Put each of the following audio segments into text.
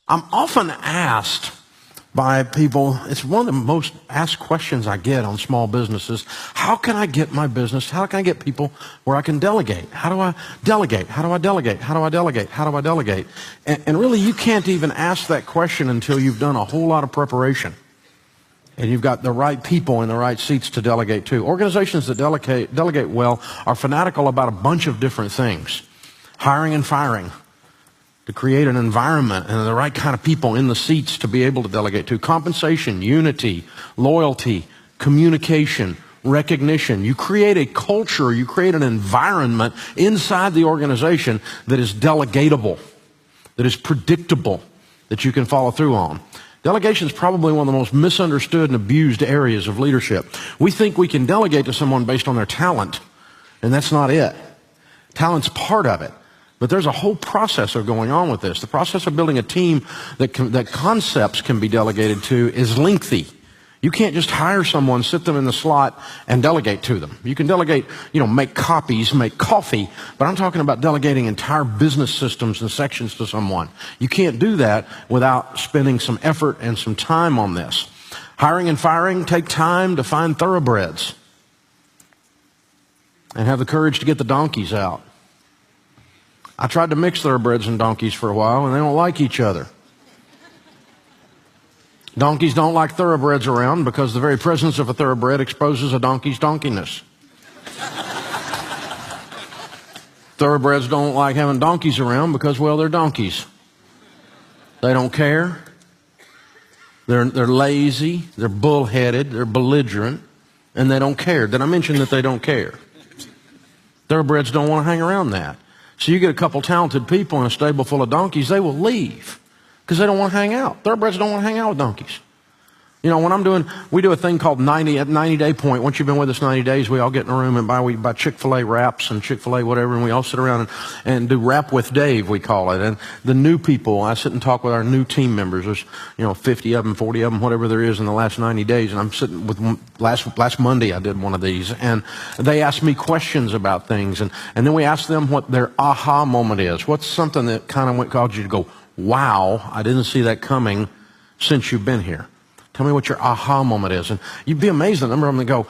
I'm often asked by people, it's one of the most asked questions I get on small businesses. How can I get my business, how can I get people where I can delegate? How do I delegate? How do I delegate? How do I delegate? How do I delegate? And really, you can't even ask that question until you've done a whole lot of preparation. And you've got the right people in the right seats to delegate to. Organizations that delegate well are fanatical about a bunch of different things. Hiring and firing, to create an environment and the right kind of people in the seats to be able to delegate to. Compensation, unity, loyalty, communication, recognition. You create a culture, you create an environment inside the organization that is delegatable, that is predictable, that you can follow through on. Delegation is probably one of the most misunderstood and abused areas of leadership. We think we can delegate to someone based on their talent, and that's not it. Talent's part of it. But there's a whole process going on with this. The process of building a team that concepts can be delegated to is lengthy. You can't just hire someone, sit them in the slot, and delegate to them. You can delegate, make copies, make coffee, but I'm talking about delegating entire business systems and sections to someone. You can't do that without spending some effort and some time on this. Hiring and firing take time to find thoroughbreds and have the courage to get the donkeys out. I tried to mix thoroughbreds and donkeys for a while, and they don't like each other. Donkeys don't like thoroughbreds around because the very presence of a thoroughbred exposes a donkey's donkeyness. Thoroughbreds don't like having donkeys around because, well, they're donkeys. They don't care. They're lazy. They're bullheaded. They're belligerent. And they don't care. Did I mention that they don't care? Thoroughbreds don't want to hang around that. So you get a couple talented people in a stable full of donkeys, they will leave because they don't want to hang out. Thoroughbreds don't want to hang out with donkeys. When we do a thing called 90-day point. Once you've been with us 90 days, we all get in a room and buy Chick-fil-A wraps and Chick-fil-A whatever, and we all sit around and do Rap with Dave, we call it. And the new people, I sit and talk with our new team members. There's 50 of them, 40 of them, whatever there is in the last 90 days. And I'm sitting with last Monday I did one of these, and they ask me questions about things, and then we ask them what their aha moment is. What's something that kind of caused you to go, wow, I didn't see that coming since you've been here? Tell me what your aha moment is. And you'd be amazed at the number of them that go,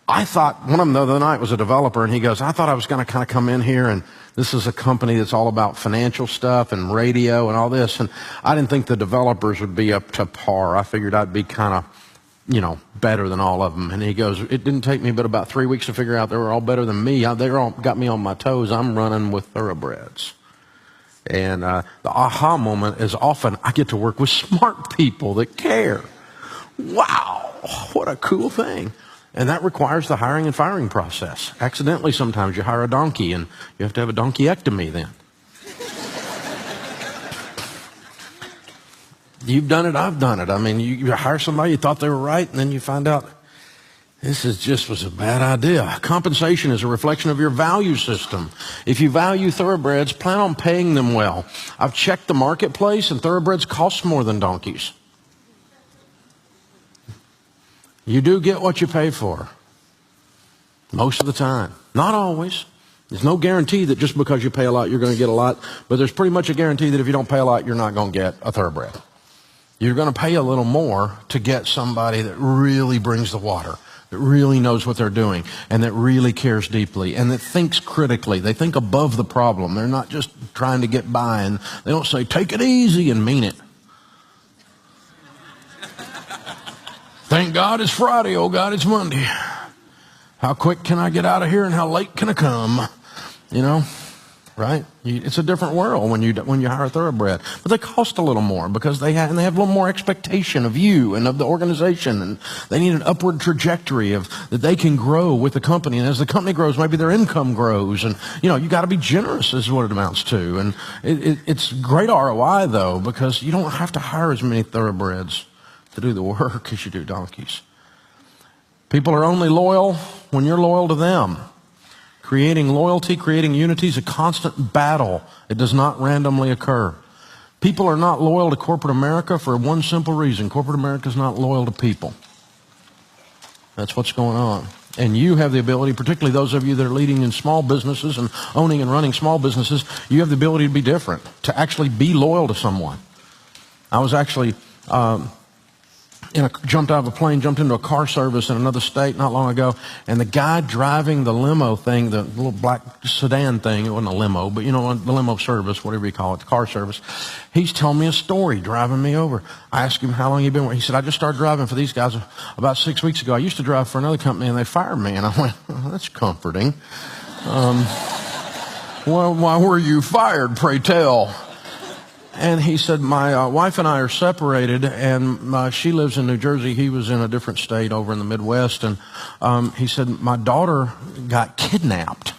I thought, one of them the other night was a developer, and he goes, I thought I was going to kind of come in here, and this is a company that's all about financial stuff and radio and all this, and I didn't think the developers would be up to par. I figured I'd be kind of, better than all of them. And he goes, it didn't take me but about 3 weeks to figure out they were all better than me. They all got me on my toes. I'm running with thoroughbreds. And the aha moment is often I get to work with smart people that care. Wow, what a cool thing. And that requires the hiring and firing process. Accidentally, sometimes you hire a donkey, and you have to have a donkeyectomy then. You've done it, I've done it. I mean, you hire somebody, you thought they were right, and then you find out this was a bad idea. Compensation is a reflection of your value system. If you value thoroughbreds, plan on paying them well. I've checked the marketplace, and thoroughbreds cost more than donkeys. You do get what you pay for. Most of the time. Not always. There's no guarantee that just because you pay a lot, you're going to get a lot. But there's pretty much a guarantee that if you don't pay a lot, you're not going to get a thoroughbred. You're going to pay a little more to get somebody that really brings the water, that really knows what they're doing, and that really cares deeply, and that thinks critically. They think above the problem. They're not just trying to get by, and they don't say, take it easy, and mean it. Thank God it's Friday. Oh, God, it's Monday. How quick can I get out of here and how late can I come? Right? It's a different world when you hire a thoroughbred. But they cost a little more because they have a little more expectation of you and of the organization. And they need an upward trajectory that they can grow with the company. And as the company grows, maybe their income grows. And, you got to be generous is what it amounts to. And it's great ROI, though, because you don't have to hire as many thoroughbreds to do the work as you do donkeys. People are only loyal when you're loyal to them. Creating loyalty, creating unity is a constant battle. It does not randomly occur. People are not loyal to corporate America for one simple reason. Corporate America is not loyal to people. That's what's going on. And you have the ability, particularly those of you that are leading in small businesses and owning and running small businesses, you have the ability to be different, to actually be loyal to someone. I was actually jumped out of a plane, jumped into a car service in another state not long ago, and the guy driving the limo thing, the little black sedan thing, it wasn't a limo, but the limo service, whatever you call it, the car service, he's telling me a story driving me over. I asked him how long he'd been working. He said, I just started driving for these guys about 6 weeks ago. I used to drive for another company and they fired me. And I went, oh, that's comforting. Well, why were you fired, pray tell? And he said, my wife and I are separated, and she lives in New Jersey. He was in a different state over in the Midwest. And he said, my daughter got kidnapped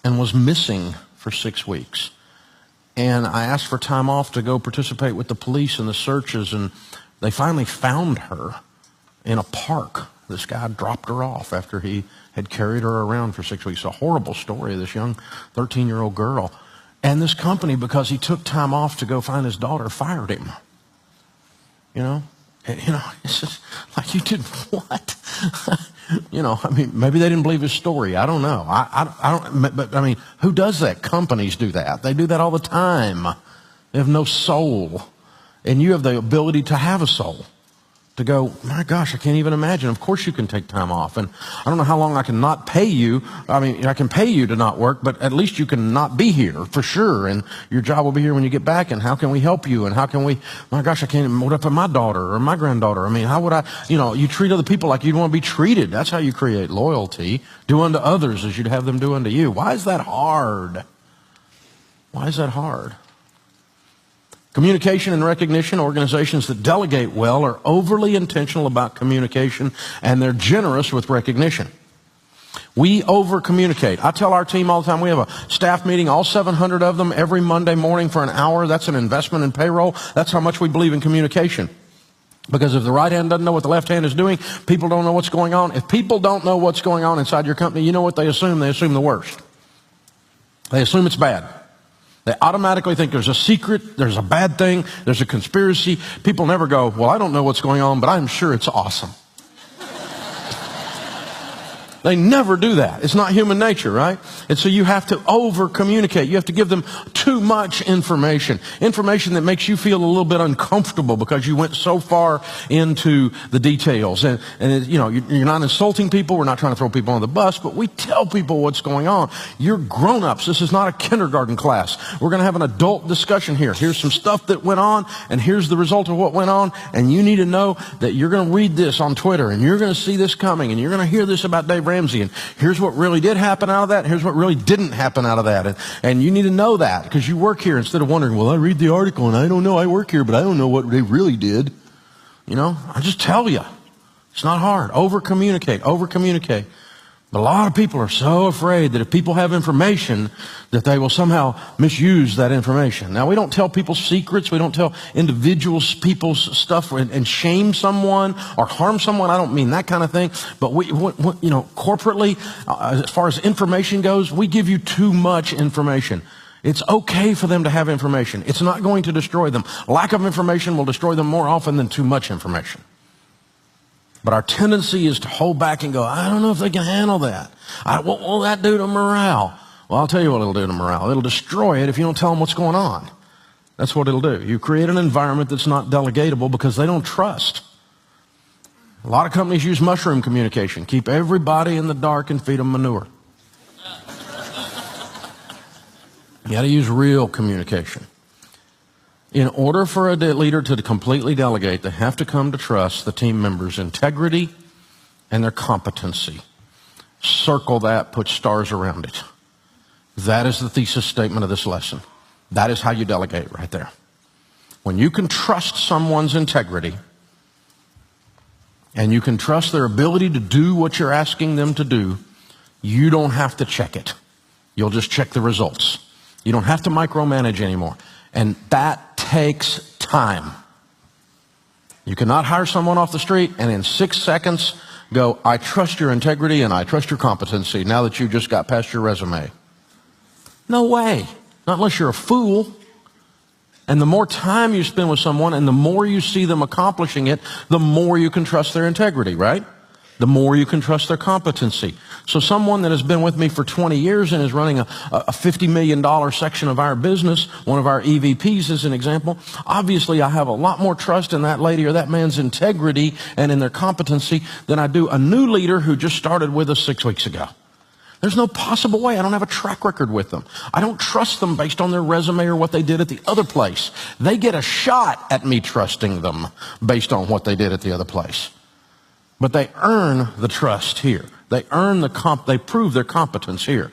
and was missing for 6 weeks. And I asked for time off to go participate with the police in the searches, and they finally found her in a park. This guy dropped her off after he had carried her around for 6 weeks. A horrible story of this young 13-year-old girl. And this company, because he took time off to go find his daughter, fired him. It's just like, you did what? Maybe they didn't believe his story. I don't know. But who does that? Companies do that. They do that all the time. They have no soul. And you have the ability to have a soul. To go, my gosh, I can't even imagine. Of course you can take time off. And I don't know how long I can not pay you. I can pay you to not work, but at least you can not be here for sure. And your job will be here when you get back. And how can we help you? And how can we, my gosh, I can't, what if my daughter or my granddaughter? How would I, you treat other people like you'd want to be treated. That's how you create loyalty. Do unto others as you'd have them do unto you. Why is that hard? Why is that hard? Communication and recognition. Organizations that delegate well are overly intentional about communication, and they're generous with recognition. We over-communicate. I tell our team all the time, we have a staff meeting, all 700 of them, every Monday morning for an hour. That's an investment in payroll. That's how much we believe in communication. Because if the right hand doesn't know what the left hand is doing, people don't know what's going on. If people don't know what's going on inside your company, you know what they assume? They assume the worst. They assume it's bad. They automatically think there's a secret, there's a bad thing, there's a conspiracy. People never go, well, I don't know what's going on, but I'm sure it's awesome. They never do that. It's not human nature, right? And so you have to over-communicate. You have to give them too much information. Information that makes you feel a little bit uncomfortable because you went so far into the details. And you're not insulting people. We're not trying to throw people on the bus, but we tell people what's going on. You're grown-ups. This is not a kindergarten class. We're going to have an adult discussion here. Here's some stuff that went on, and here's the result of what went on. And you need to know that you're going to read this on Twitter, and you're going to see this coming, and you're going to hear this about Dave Ramsey, and here's what really did happen out of that, and here's what really didn't happen out of that. And you need to know that because you work here instead of wondering, well, I read the article and I don't know, I work here, but I don't know what they really did. I just tell you. It's not hard. Over-communicate. But a lot of people are so afraid that if people have information, that they will somehow misuse that information. Now, we don't tell people secrets. We don't tell individuals people's stuff and shame someone or harm someone. I don't mean that kind of thing. But corporately, as far as information goes, we give you too much information. It's okay for them to have information. It's not going to destroy them. Lack of information will destroy them more often than too much information. But our tendency is to hold back and go, I don't know if they can handle that. What will that do to morale? Well, I'll tell you what it'll do to morale. It'll destroy it if you don't tell them what's going on. That's what it'll do. You create an environment that's not delegatable because they don't trust. A lot of companies use mushroom communication. Keep everybody in the dark and feed them manure. You got to use real communication. In order for a leader to completely delegate, they have to come to trust the team members' integrity and their competency. Circle that, put stars around it. That is the thesis statement of this lesson. That is how you delegate right there. When you can trust someone's integrity and you can trust their ability to do what you're asking them to do, you don't have to check it. You'll just check the results. You don't have to micromanage anymore. And that takes time. You cannot hire someone off the street and in 6 seconds go, I trust your integrity and I trust your competency now that you just got past your resume. No way. Not unless you're a fool. And the more time you spend with someone and the more you see them accomplishing it, the more you can trust their integrity, right? the more you can trust their competency. So someone that has been with me for 20 years and is running a $50 million section of our business, one of our EVPs as an example, obviously I have a lot more trust in that lady or that man's integrity and in their competency than I do a new leader who just started with us 6 weeks ago. There's no possible way. I don't have a track record with them. I don't trust them based on their resume or what they did at the other place. They get a shot at me trusting them based on what they did at the other place. But they earn the trust here. They earn they prove their competence here.